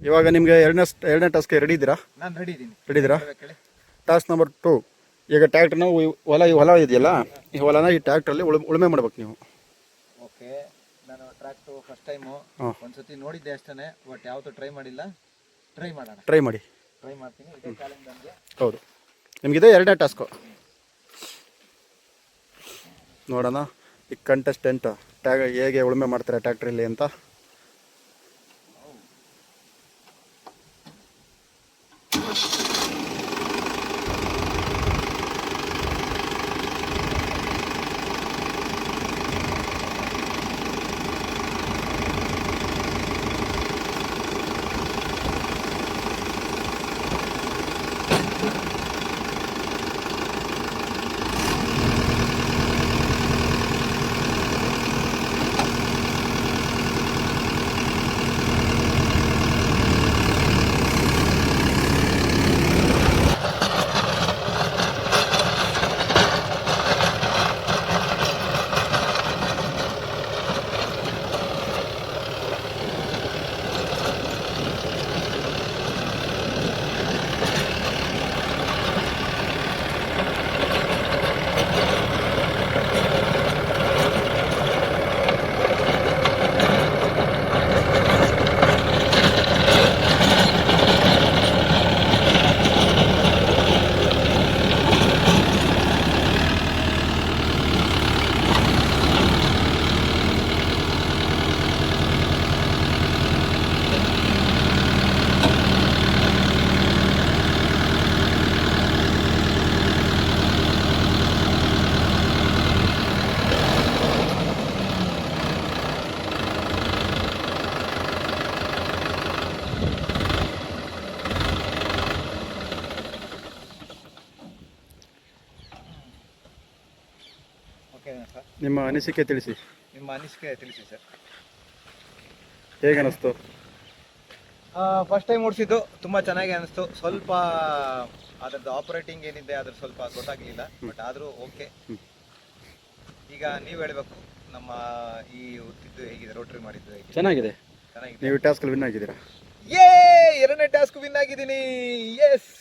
ಇವಾಗ ನಿಮಗೆ ಎರಡನೇ ಟಾಸ್ಕ್ಗೆ ರೆಡಿ ಇದ್ದೀರಾ? ನಾನು ರೆಡಿ ಇದ್ದೀನಿ. ರೆಡಿ ಇದ್ದೀರಾ? Task number 2. ಈಗ ಟ್ರ್ಯಾಕ್ಟರ್ನ ಈ ಹೊಲ ಇದೆಯಲ್ಲ, ಈ ಹೊಲನ ಈ ಟ್ರ್ಯಾಕ್ಟ್ರಲ್ಲಿ ಉಳುಮೆ ಮಾಡ್ಬೇಕು ನೀವು. ಓಕೆ, ನಾನು ಟ್ರ್ಯಾಕ್ಟರ್ ಫಸ್ಟ್ ಟೈಮು ಒಂದ್ಸತಿ ನೋಡಿದ್ದೆ ಅಷ್ಟೇ, ಬಟ್ ಯಾವತ್ತೂ ಟ್ರೈ ಮಾಡಿಲ್ಲ. ಟ್ರೈ ಮಾಡೋಣ. ಟ್ರೈ ಮಾಡ್ತೀನಿ. ಇದೇ ಚಾಲೆಂಜ್ ನನಗೆ. ಹೌದು, ನಿಮಗಿದೆ ಎರಡನೇ ಟಾಸ್ಕು. ನೋಡೋಣ ಈ ಕಂಟೆಸ್ಟೆಂಟ್ ಹೇಗೆ ಉಳುಮೆ ಮಾಡ್ತಾರೆ ಟ್ರ್ಯಾಕ್ಟ್ರಲ್ಲಿ ಅಂತ. ನಿಮ್ಮ ಅನಿಸಿಕೆ ತಿಳಿಸಿ. ಸರ್, ಹೇಗೆ ಅನಿಸ್ತು? ಫಸ್ಟ್ ಟೈಮ್ ಓಡಿಸಿದ್ದು ತುಂಬ ಚೆನ್ನಾಗಿ ಅನಿಸ್ತು. ಸ್ವಲ್ಪ ಅದರದ್ದು ಆಪರೇಟಿಂಗ್ ಏನಿದೆ ಅದ್ರ ಸ್ವಲ್ಪ ಗೊತ್ತಾಗಲಿಲ್ಲ, ಬಟ್ ಆದರೂ ಓಕೆ. ಈಗ ನೀವು ಹೇಳಬೇಕು, ನಮ್ಮ ಈ ಉತ್ತಿದ್ದು ಹೇಗಿದೆ, ರೋಟ್ರಿ ಮಾಡಿದ್ದು ಹೇಗಿದೆ? ಚೆನ್ನಾಗಿದೆ. ನೀವು ಟಾಸ್ಕಲ್ಲಿ ವಿನ್ ಆಗಿದ್ದೀರಾ? ಎರಡನೇ ಟಾಸ್ಕ್ ವಿನ್ ಆಗಿದ್ದೀನಿ. ಎಸ್.